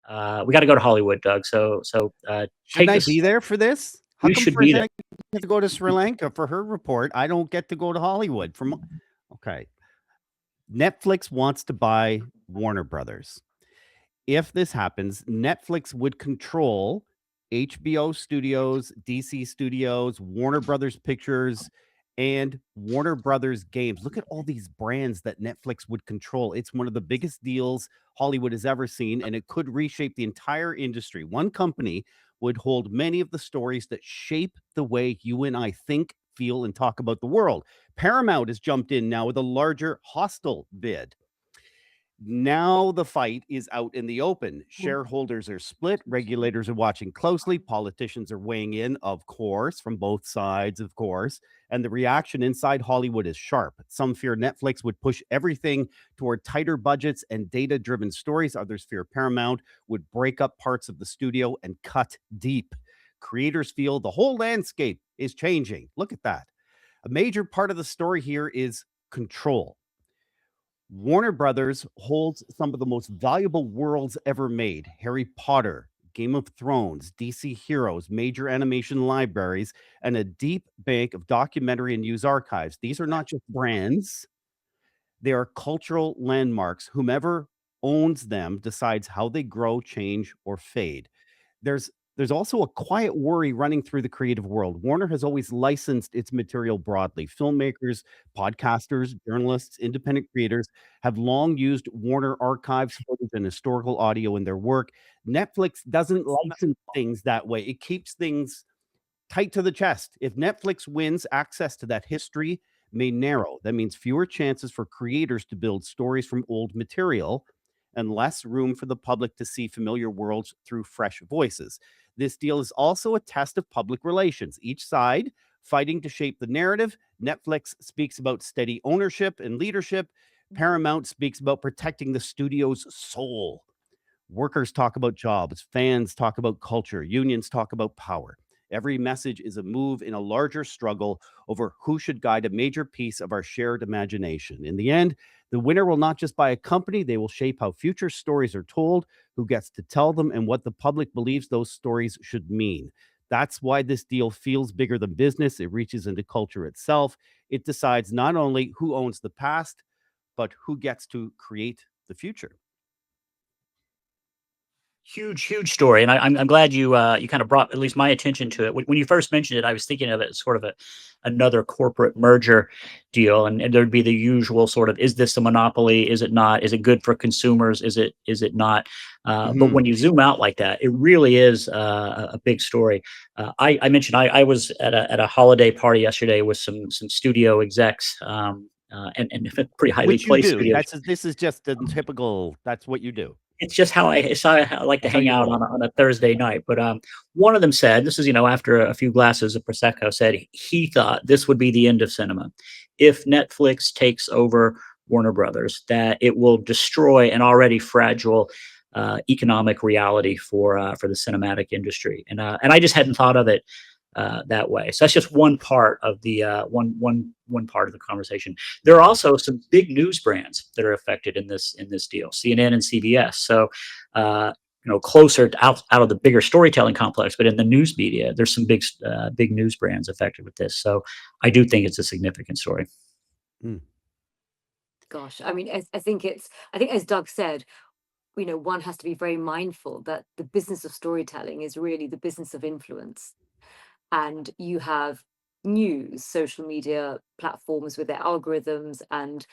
We got to go to Hollywood, Doug. Shouldn't Take I be us. there for this? How You come should be there. Farzana get to go to Sri Lanka for her report? I don't get to go to Hollywood. Okay. Netflix wants to buy Warner Brothers. If this happens, Netflix would control HBO Studios, DC Studios, Warner Brothers Pictures, and Warner Brothers Games. Look at all these brands that Netflix would control. It's one of the biggest deals Hollywood has ever seen, and it could reshape the entire industry. One company would hold many of the stories that shape the way you and I think, feel, and talk about the world. Paramount has jumped in now with a larger hostile bid. Now the fight is out in the open. Shareholders are split. Regulators are watching closely. Politicians are weighing in, of course, from both sides, of course. And the reaction inside Hollywood is sharp. Some fear Netflix would push everything toward tighter budgets and data driven stories. Others fear Paramount would break up parts of the studio and cut deep. Creators feel the whole landscape is changing. Look at that. A major part of the story here is control. Warner Brothers holds some of the most valuable worlds ever made: Harry Potter, Game of Thrones, DC Heroes, major animation libraries, and a deep bank of documentary and news archives. These are not just brands, they are cultural landmarks. Whomever owns them decides how they grow, change, or fade. There's there's also a quiet worry running through the creative world. Warner has always licensed its material broadly. Filmmakers, podcasters, journalists, independent creators have long used Warner archives, footage, and historical audio in their work. Netflix doesn't license things that way. It keeps things tight to the chest. If Netflix wins, access to that history may narrow. That means fewer chances for creators to build stories from old material and less room for the public to see familiar worlds through fresh voices. This deal is also a test of public relations, each side fighting to shape the narrative. Netflix speaks about steady ownership and leadership. Paramount speaks about protecting the studio's soul. Workers talk about jobs, fans talk about culture, unions talk about power. Every message is a move in a larger struggle over who should guide a major piece of our shared imagination. In the end, the winner will not just buy a company, they will shape how future stories are told, who gets to tell them, and what the public believes those stories should mean. That's why this deal feels bigger than business. It reaches into culture itself. It decides not only who owns the past, but who gets to create the future. Huge story, and I'm glad you kind of brought at least my attention to it. When you first mentioned it, I was thinking of it as sort of another corporate merger deal, and there'd be the usual sort of, is this a monopoly? Is it not? Is it good for consumers? Is it not? But Mhm. when you zoom out like that, it really is a big story. I mentioned I was at a holiday party yesterday with some studio execs, and pretty highly Which you placed do. studios. This is just a typical that's what you do. It's just how I like to That's how hang you out roll. on a Thursday night, but, one of them said, this is, after a few glasses of prosecco, said he thought this would be the end of cinema. If Netflix takes over Warner Brothers, that it will destroy an already fragile, economic reality for the cinematic industry, and I just hadn't thought of it, that way. So that's just one part of the, one part of the conversation. There are also some big news brands that are affected in this deal, CNN and CBS. So, closer to out of the bigger storytelling complex, but in the news media, there's some big news brands affected with this. So I do think it's a significant story. Mm. Gosh, I mean, I think as Doug said, one has to be very mindful that the business of storytelling is really the business of influence. And you have news, social media platforms with their algorithms, and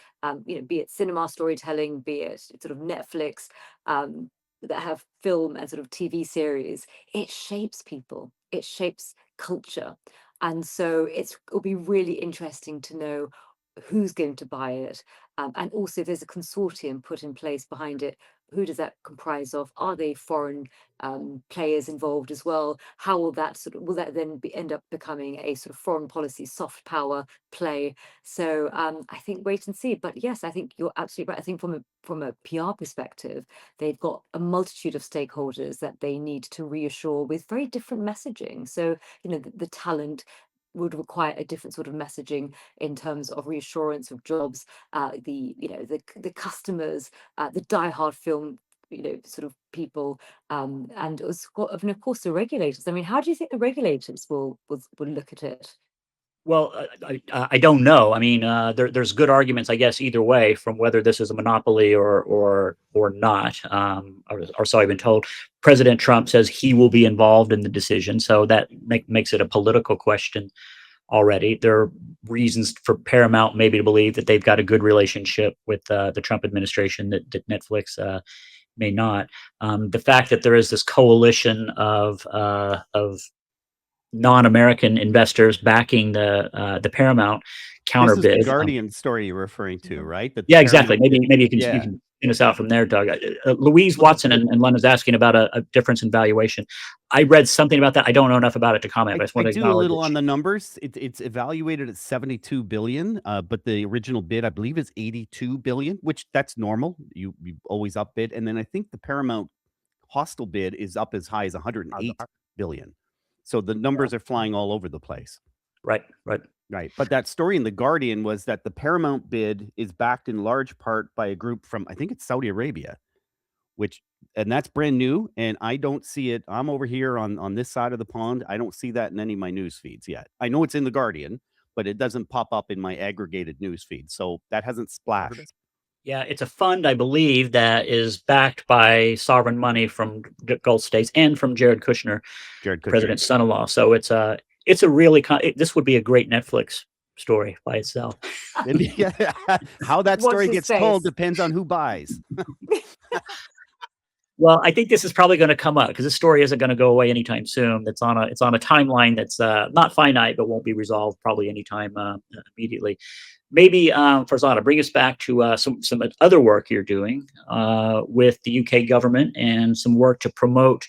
be it cinema storytelling, be it sort of Netflix, that have film and sort of TV series. It shapes people. It shapes culture, and so it'll be really interesting to know who's going to buy it, and also if there's a consortium put in place behind it. Who does that comprise of? Are they foreign players involved as well? How will that then end up becoming a sort of foreign policy soft power play? So I think wait and see. But yes, I think you're absolutely right. I think from a PR perspective, they've got a multitude of stakeholders that they need to reassure with very different messaging. So the talent would require a different sort of messaging in terms of reassurance of jobs. The customers, the diehard film sort of people, and of course the regulators. I mean, how do you think the regulators will look at it? Well, I don't know. I mean, there's good arguments, I guess, either way from whether this is a monopoly or not. Or so I've been told. President Trump says he will be involved in the decision, so that makes it a political question already. There are reasons for Paramount maybe to believe that they've got a good relationship with the Trump administration that Netflix may not. The fact that there is this coalition of non-American investors backing the Paramount This is the counterbid. Guardian story you're referring to, right? That the Yeah, exactly. Paramount bid. Maybe you Yeah. can spin us out from there, Doug. Louise Watson in London is asking about a difference in valuation. I read something about that. I don't know enough about it to comment, but I just want I to do a acknowledge little it. on the numbers. It's evaluated at 72 billion, but the original bid, I believe, is 82 billion, which that's normal. You always up bid, and then I think the Paramount hostile bid is up as high as 108 billion. So the numbers are flying all over the place. Right. Right. But that story in The Guardian was that the Paramount bid is backed in large part by a group from, I think it's Saudi Arabia, and that's brand new. And I don't see it. I'm over here on this side of the pond. I don't see that in any of my news feeds yet. I know it's in The Guardian, but it doesn't pop up in my aggregated news feed. So that hasn't splashed. Yeah, it's a fund, I believe, that is backed by sovereign money from Gulf states and from Jared Kushner, president's son-in-law. So it's a really this would be a great Netflix story by itself. How that story Watch gets this told space. depends on who buys. Well, I think this is probably going to come up because this story isn't going to go away anytime soon. It's on a timeline that's not finite, but won't be resolved probably anytime immediately. Maybe Farzana, bring us back to some other work you're doing with the UK government and some work to promote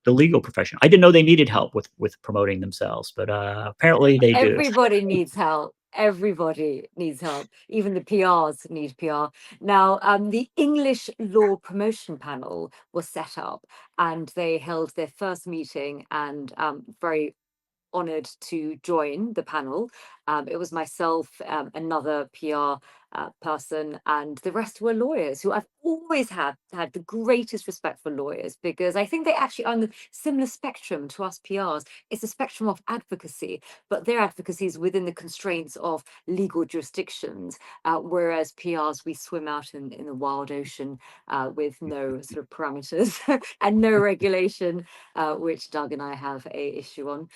the legal profession. I didn't know they needed help with promoting themselves, but apparently they do. Everybody needs help. Everybody needs help. Even the PRs need PR. Now, the English Law Promotion Panel was set up, and they held their first meeting, and very honored to join the panel. It was myself, another PR person, and the rest were lawyers who I've always had the greatest respect for lawyers, because I think they actually are on the similar spectrum to us PRs. It's a spectrum of advocacy, but their advocacy is within the constraints of legal jurisdictions, whereas PRs, we swim out in the wild ocean with no sort of parameters and no regulation, which Doug and I have a issue on.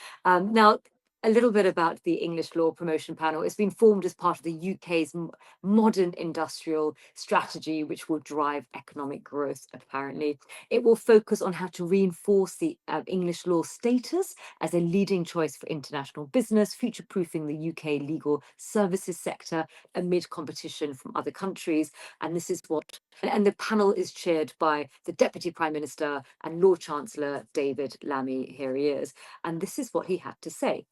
Now, a little bit about the English Law Promotion Panel. It's been formed as part of the UK's modern industrial strategy, which will drive economic growth, apparently. It will focus on how to reinforce the English law status as a leading choice for international business, future-proofing the UK legal services sector amid competition from other countries. And this is what, and the panel is chaired by the Deputy Prime Minister and Lord Chancellor David Lammy. Here he is. And this is what he had to say.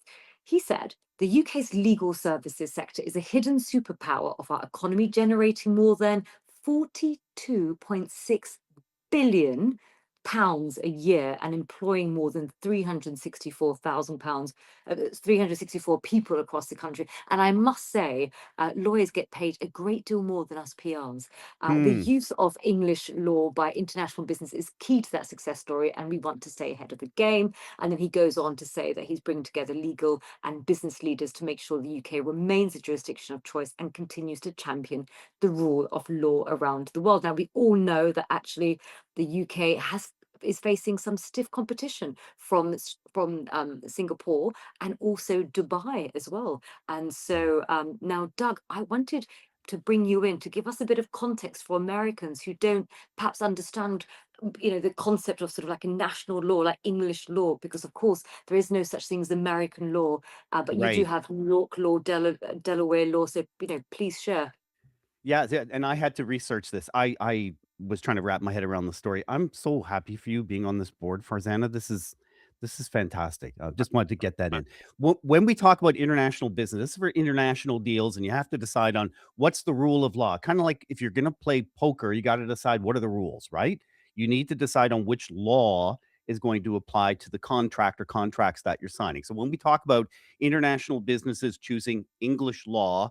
He said, the UK's legal services sector is a hidden superpower of our economy, generating more than £42.6 billion a year and employing more than £364,000, 364 people across the country. And I must say, lawyers get paid a great deal more than us PRs. The use of English law by international business is key to that success story, and we want to stay ahead of the game. And then he goes on to say that he's bringing together legal and business leaders to make sure the UK remains a jurisdiction of choice and continues to champion the rule of law around the world. Now, we all know that actually the UK is facing some stiff competition from Singapore and also Dubai as well. And so now, Doug, I wanted to bring you in to give us a bit of context for Americans who don't perhaps understand the concept of sort of like a national law, like English law, because of course there is no such thing as American law, but you do have New York law, Delaware law. So please share. Yeah, and I had to research this. I was trying to wrap my head around the story. I'm so happy for you being on this board, Farzana. This is fantastic. Just wanted to get that in. When we talk about international business, this is for international deals, and you have to decide on what's the rule of law. Kind of like if you're going to play poker, you got to decide what are the rules, right? You need to decide on which law is going to apply to the contract or contracts that you're signing. So when we talk about international businesses choosing English law,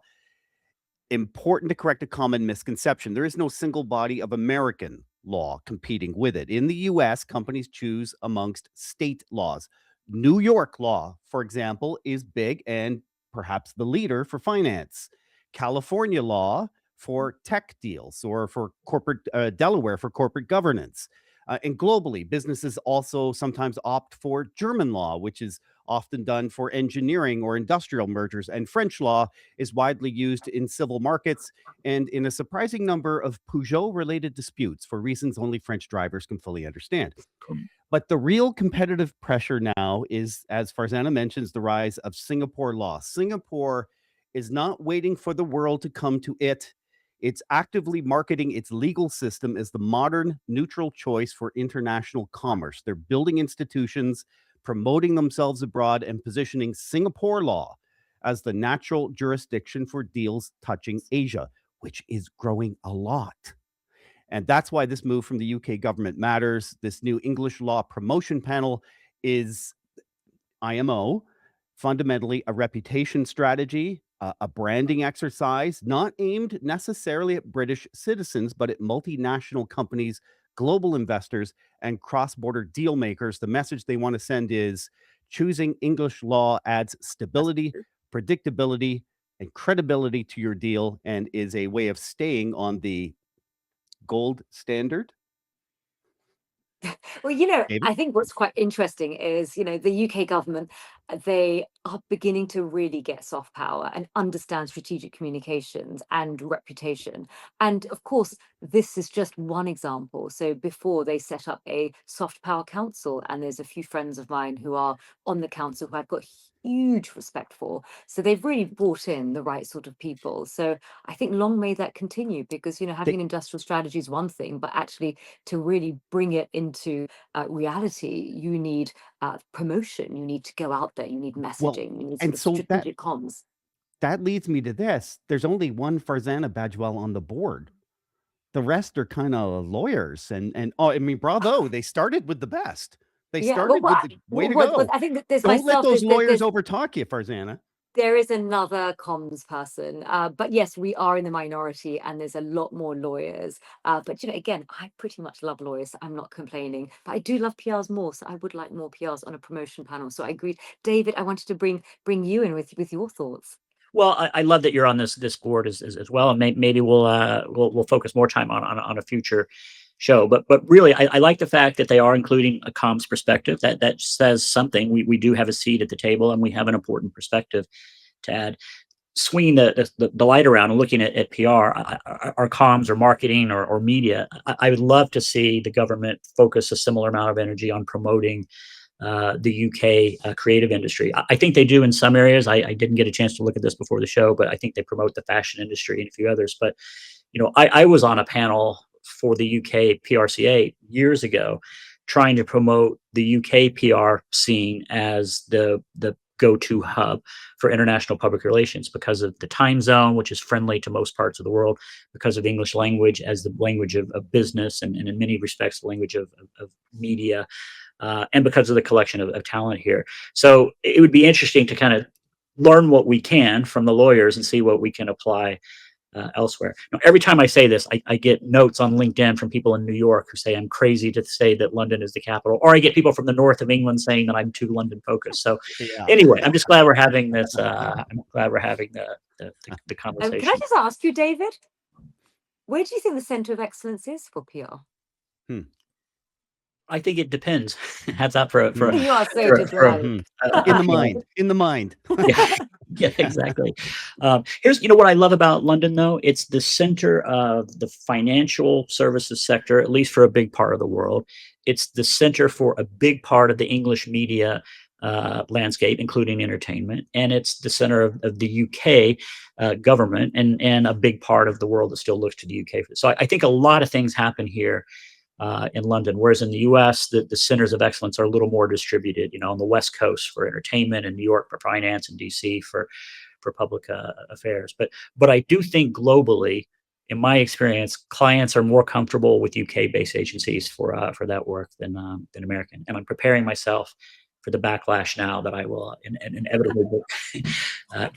important to correct a common misconception. There is no single body of American law competing with it. In the US, companies choose amongst state laws. New York law, for example, is big and perhaps the leader for finance. California law for tech deals, or for corporate, Delaware for corporate governance. And globally, businesses also sometimes opt for German law, which is often done for engineering or industrial mergers. And French law is widely used in civil markets and in a surprising number of Peugeot related disputes for reasons only French drivers can fully understand. But the real competitive pressure now is, as Farzana mentions, the rise of Singapore law. Singapore is not waiting for the world to come to it. It's actively marketing its legal system as the modern neutral choice for international commerce. They're building institutions, promoting themselves abroad, and positioning Singapore law as the natural jurisdiction for deals touching Asia, which is growing a lot. And that's why this move from the UK government matters. This new English law promotion panel is, IMO, fundamentally a reputation strategy, a branding exercise, not aimed necessarily at British citizens, but at multinational companies, global investors, and cross border deal makers. The message they want to send is choosing English law adds stability, predictability, and credibility to your deal, and is a way of staying on the gold standard. Well, David? I think what's quite interesting is, the UK government, they are beginning to really get soft power and understand strategic communications and reputation. And of course, this is just one example. So before they set up a soft power council, and there's a few friends of mine who are on the council who I've got huge respect for. So they've really brought in the right sort of people. So I think long may that continue, because, having They, an industrial strategy is one thing, but actually to really bring it into reality, you need promotion. You need to go out there. You need well, messaging. You need sort and of so that strategic comms. that leads me to this. There's only one Farzana Badgewell on the board. The rest are kind of lawyers, and oh, I mean, bravo! They started with the best. They Yeah, well, started with the way to go. I think that there's Don't let myself. those lawyers overtalk you, Farzana. There is another comms person, but yes, we are in the minority, and there's a lot more lawyers. But again, I pretty much love lawyers. So I'm not complaining, but I do love PRs more. So I would like more PRs on a promotion panel. So I agreed, David. I wanted to bring you in with your thoughts. Well, I love that you're on this board as well, and maybe we'll focus more time on a future show. But really, I like the fact that they are including a comms perspective. That says something. We do have a seat at the table, and we have an important perspective to add. Swinging the light around and looking at PR, our comms or marketing or media, I would love to see the government focus a similar amount of energy on promoting the UK creative industry. I think they do in some areas. I didn't get a chance to look at this before the show, but I think they promote the fashion industry and a few others. But I was on a panel for the UK PRCA years ago, trying to promote the UK PR scene as the go-to hub for international public relations because of the time zone, which is friendly to most parts of the world, because of English language as the language of business and in many respects the language of media, and because of the collection of talent here. So it would be interesting to kind of learn what we can from the lawyers and see what we can apply elsewhere. Every time I say this, I get notes on LinkedIn from people in New York who say I'm crazy to say that London is the capital, or I get people from the north of England saying that I'm too London focused. So Yeah. anyway, I'm just glad we're having this. I'm glad we're having the Can I conversation. just ask you, David, where do you think the center of excellence is for PR? I think it depends. Hats out for You are so for, diplomatic. In the mind. In the mind. yeah, exactly. Here's what I love about London, though. It's the center of the financial services sector, at least for a big part of the world. It's the center for a big part of the English media landscape, including entertainment, and it's the center of the UK government and a big part of the world that still looks to the UK. So I think a lot of things happen here in London, whereas in the U.S., the centers of excellence are a little more distributed. On the West Coast for entertainment, and New York for finance, and D.C. for public affairs. But I do think globally, in my experience, clients are more comfortable with UK-based agencies for that work than American. And I'm preparing myself for the backlash now that I will inevitably get.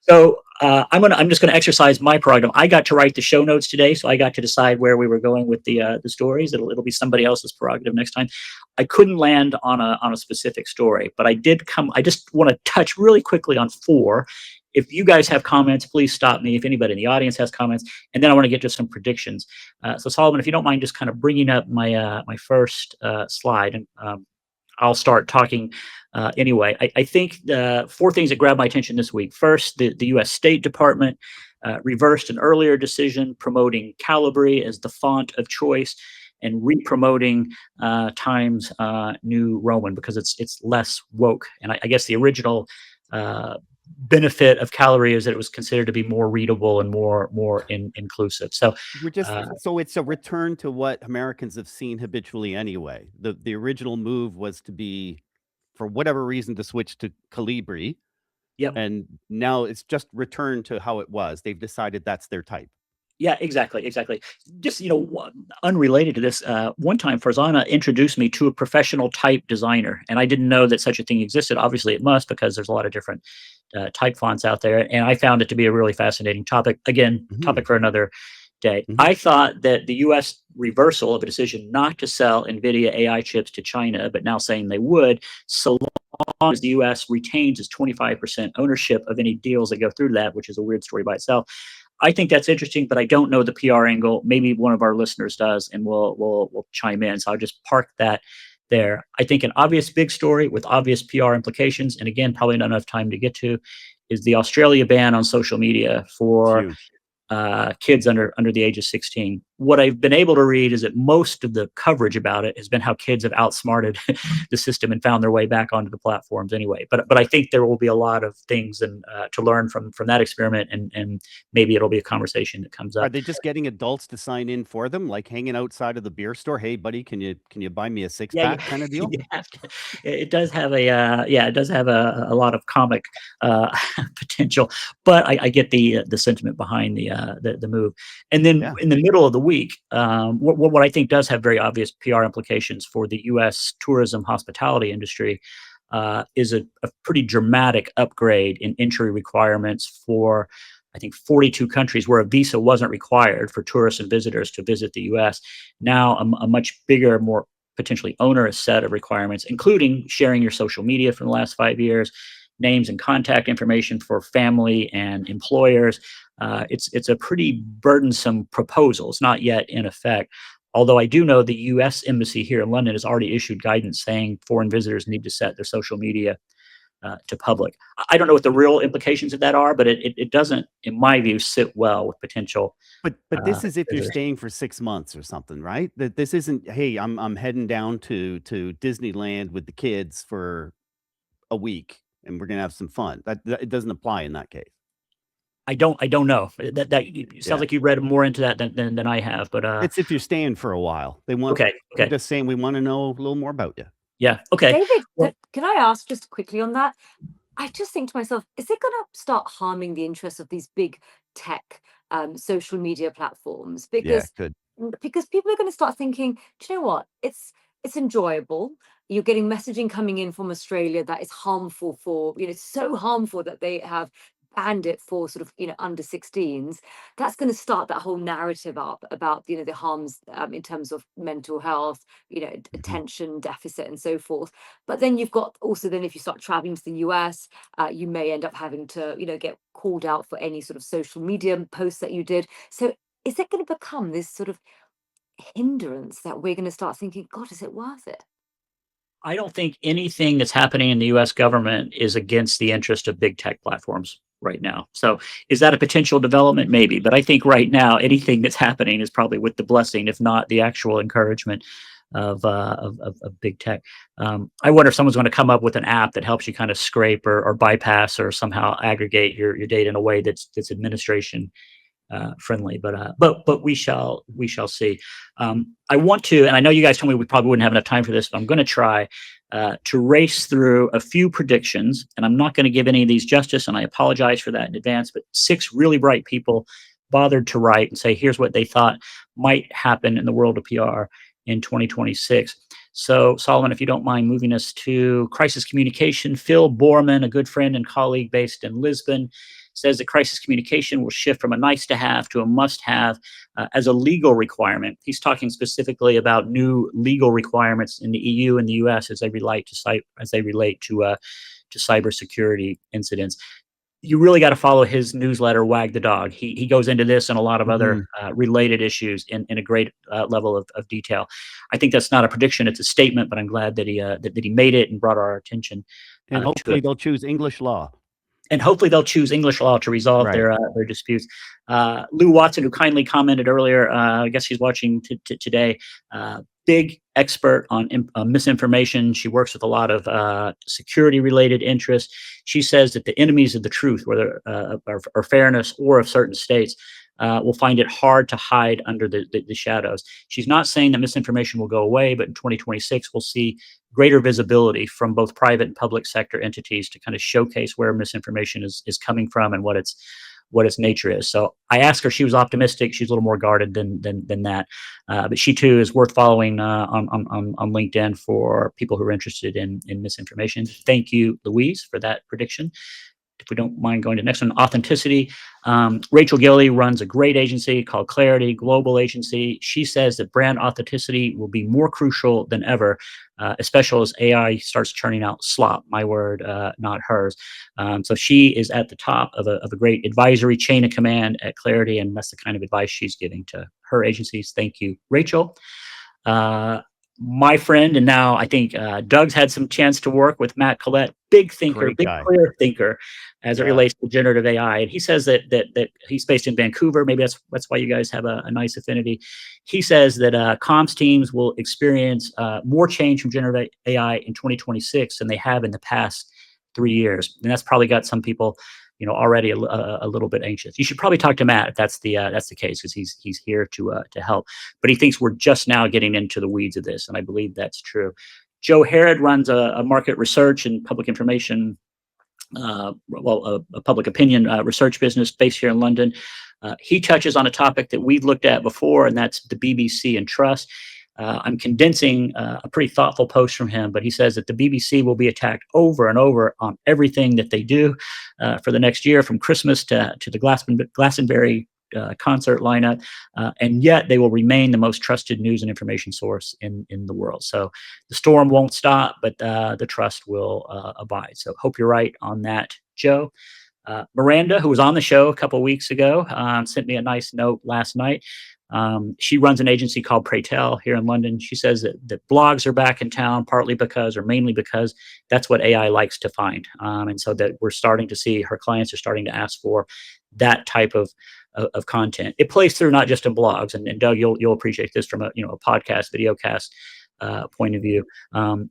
So I'm just gonna exercise my prerogative. I got to write the show notes today, so I got to decide where we were going with the stories. It'll be somebody else's prerogative next time. I couldn't land on a specific story, but I just want to touch really quickly on 4. If you guys have comments, please stop me. If anybody in the audience has comments, and then I want to get to some predictions. So Solomon, if you don't mind, just kind of bringing up my first slide, and I'll start talking anyway. I think the 4 things that grabbed my attention this week. First, the U.S. State Department reversed an earlier decision promoting Calibri as the font of choice and re-promoting Times New Roman because it's less woke. And I guess the original benefit of Calibri is that it was considered to be more readable and more inclusive. So We're just so it's a return to what Americans have seen habitually anyway. The original move was to be, for whatever reason, to switch to Calibri, yep. and now it's just returned to how it was. They've decided that's their type. Yeah, exactly. Just, unrelated to this, one time Farzana introduced me to a professional type designer, and I didn't know that such a thing existed. Obviously, it must, because there's a lot of different type fonts out there, and I found it to be a really fascinating topic. Again, topic for another day. I thought that the U.S. reversal of a decision not to sell NVIDIA AI chips to China, but now saying they would, so long as the U.S. retains its 25% ownership of any deals that go through that, which is a weird story by itself. I think that's interesting, but I don't know the PR angle. Maybe one of our listeners does, and we'll chime in. So I'll just park that there. I think an obvious big story with obvious PR implications, and again, probably not enough time to get to, is the Australia ban on social media for kids under the age of 16. What I've been able to read is that most of the coverage about it has been how kids have outsmarted the system and found their way back onto the platforms anyway. But I think there will be a lot of things to learn from that experiment, and maybe it'll be a conversation that comes up. Are they just getting adults to sign in for them, like hanging outside of the beer store? Hey, buddy, can you buy me a 6-pack kind of deal? It does have a lot of comic potential, but I get the sentiment behind the move. And then in the middle of the week, what I think does have very obvious PR implications for the U.S. tourism hospitality industry is a pretty dramatic upgrade in entry requirements for, I think, 42 countries where a visa wasn't required for tourists and visitors to visit the U.S. Now a much bigger, more potentially onerous set of requirements, including sharing your social media for the last 5 years, names and contact information for family and employers. It's a pretty burdensome proposal. It's not yet in effect. Although I do know the U.S. Embassy here in London has already issued guidance saying foreign visitors need to set their social media to public. I don't know what the real implications of that are, but it doesn't, in my view, sit well with potential. But this is if you're visitors. staying for 6 months or something, right? That this isn't, hey, I'm heading down to Disneyland with the kids for a week and we're gonna have some fun. That it doesn't apply in that case. I don't know. That it sounds like you read more into that than I have. But It's if you're staying for a while. They want okay. they're just saying we want to know a little more about you. Yeah. Okay. David, Well, can I ask just quickly on that? I just think to myself, is it going to start harming the interests of these big tech social media platforms? Yeah, good. Because people are going to start thinking, do you know what? It's enjoyable. You're getting messaging coming in from Australia that is harmful for, so harmful that they have banned it for sort of, under 16s. That's going to start that whole narrative up about, the harms in terms of mental health, attention deficit and so forth. But then you've got also, then if you start traveling to the US, you may end up having to, get called out for any sort of social media posts that you did. So is it going to become this sort of hindrance that we're going to start thinking, God, is it worth it? I don't think anything that's happening in the U.S. government is against the interest of big tech platforms right now. So is that a potential development? Maybe. But I think right now, anything that's happening is probably with the blessing, if not the actual encouragement of big tech. I wonder if someone's going to come up with an app that helps you kind of scrape or bypass or somehow aggregate your data in a way that's administration friendly, but we shall see. I want to, and I know you guys told me we probably wouldn't have enough time for this, but I'm going to try to race through a few predictions, and I'm not going to give any of these justice, and I apologize for that in advance. But 6 really bright people bothered to write and say, here's what they thought might happen in the world of PR in 2026. So, Solomon, if you don't mind moving us to crisis communication, Phil Borman, a good friend and colleague based in Lisbon, says that crisis communication will shift from a nice to have to a must have as a legal requirement. He's talking specifically about new legal requirements in the EU and the US as they relate to cybersecurity incidents. You really got to follow his newsletter, Wag the Dog. He goes into this and a lot of other Mhm. related issues in a great level of detail. I think that's not a prediction; it's a statement. But I'm glad that he made it and brought our attention And to hopefully it. they'll choose English law. And hopefully they'll choose English law to resolve Right. their disputes. Lou Watson, who kindly commented earlier, I guess he's watching today. Big expert on misinformation. She works with a lot of security related interests. She says that the enemies of the truth, whether are fairness or of certain states, will find it hard to hide under the shadows. She's not saying that misinformation will go away, but in 2026, we'll see greater visibility from both private and public sector entities to kind of showcase where misinformation is coming from and what its nature is. So I asked her; she was optimistic. She's a little more guarded than that, but she too is worth following on LinkedIn for people who are interested in misinformation. Thank you, Louise, for that prediction. If we don't mind going to the next one, authenticity. Rachel Gilly runs a great agency called Clarity, global agency. She says that brand authenticity will be more crucial than ever, especially as AI starts churning out slop. My word, not hers. So she is at the top of a great advisory chain of command at Clarity, and that's the kind of advice she's giving to her agencies. Thank you, Rachel. Uh, my friend, and now I think Doug's had some chance to work with Matt Collette, big thinker, Great big guy. clear thinker, as it Yeah. relates to generative AI. And he says that he's based in Vancouver. Maybe that's why you guys have a nice affinity. He says that comms teams will experience more change from generative AI in 2026 than they have in the past 3 years, and that's probably got some people, already a little bit anxious. You should probably talk to Matt if that's the case, because he's here to help. But he thinks we're just now getting into the weeds of this, and I believe that's true. Joe Harrod runs a market research and public information, a public opinion research business based here in London. He touches on a topic that we've looked at before, and that's the BBC and trust. I'm condensing a pretty thoughtful post from him, but he says that the BBC will be attacked over and over on everything that they do for the next year, from Christmas to the Glastonbury concert lineup, and yet they will remain the most trusted news and information source in the world. So the storm won't stop, but the trust will abide. So hope you're right on that, Joe. Miranda, who was on the show a couple weeks ago, sent me a nice note last night. She runs an agency called Pray Tell here in London. She says that blogs are back in town, partly because, or mainly because, that's what AI likes to find. And so that we're starting to see her clients are starting to ask for that type of content. It plays through not just in blogs, and Doug, you'll appreciate this from a podcast, video cast point of view.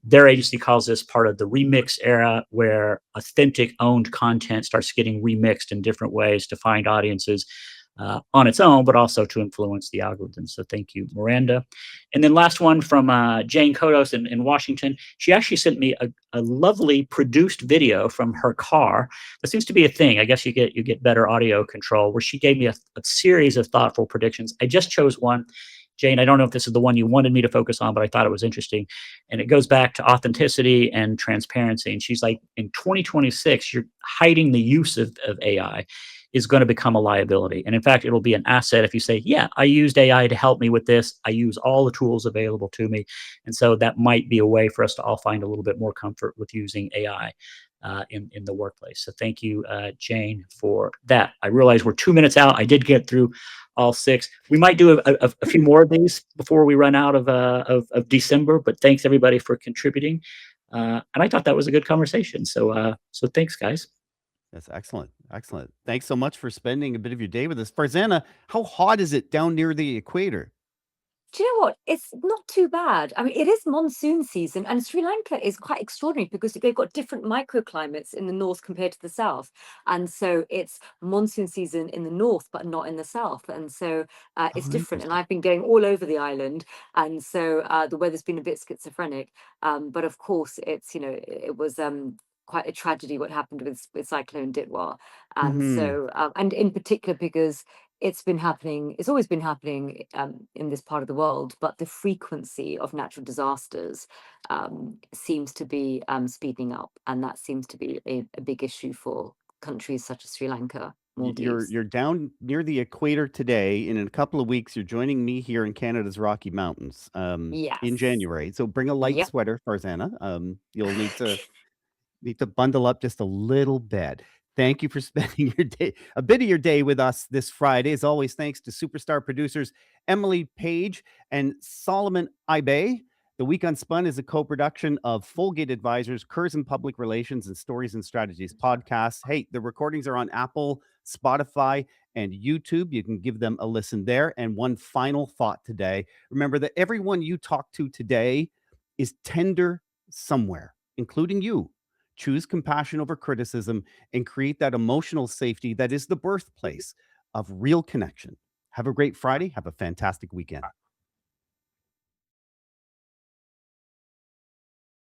Their agency calls this part of the remix era, where authentic owned content starts getting remixed in different ways to find audiences on its own, but also to influence the algorithm. So thank you, Miranda. And then last one from Jane Kodos in Washington. She actually sent me a lovely produced video from her car. That seems to be a thing. I guess you get better audio control, where she gave me a series of thoughtful predictions. I just chose one. Jane, I don't know if this is the one you wanted me to focus on, but I thought it was interesting. And it goes back to authenticity and transparency. And she's like, in 2026, you're hiding the use of AI is going to become a liability. And in fact, it'll be an asset if you say, yeah, I used AI to help me with this. I use all the tools available to me. And so that might be a way for us to all find a little bit more comfort with using AI in the workplace. So thank you, Jane, for that. I realize we're 2 minutes out. I did get through all 6. We might do a few more of these before we run out of December, but thanks everybody for contributing. And I thought that was a good conversation. So thanks, guys. That's excellent. Excellent. Thanks so much for spending a bit of your day with us. Farzana, how hot is it down near the equator? Do you know what? It's not too bad. I mean, it is monsoon season, and Sri Lanka is quite extraordinary because they've got different microclimates in the north compared to the south. And so it's monsoon season in the north, but not in the south. And so it's Oh, different. And interesting. I've been going all over the island. And so the weather's been a bit schizophrenic. But of course, it was quite a tragedy what happened with Cyclone Ditwa. And Mhm. so, and in particular, because it's been happening. It's always been happening in this part of the world, but the frequency of natural disasters seems to be speeding up, and that seems to be a big issue for countries such as Sri Lanka, Maldives. You're down near the equator today, and in a couple of weeks, you're joining me here in Canada's Rocky Mountains in Yes. January. So bring a light Yep. sweater, Farzana. You'll need to bundle up just a little bit. Thank you for spending your day, a bit of your day with us this Friday. As always, thanks to superstar producers Emily Page and Solomon Ibe. The Week Unspun is a co-production of Fullgate Advisors, Kurz and Public Relations, and Stories and Strategies podcasts. Hey, the recordings are on Apple, Spotify, and YouTube. You can give them a listen there. And one final thought today. Remember that everyone you talk to today is tender somewhere, including you. Choose compassion over criticism and create that emotional safety that is the birthplace of real connection. Have a great Friday. Have a fantastic weekend.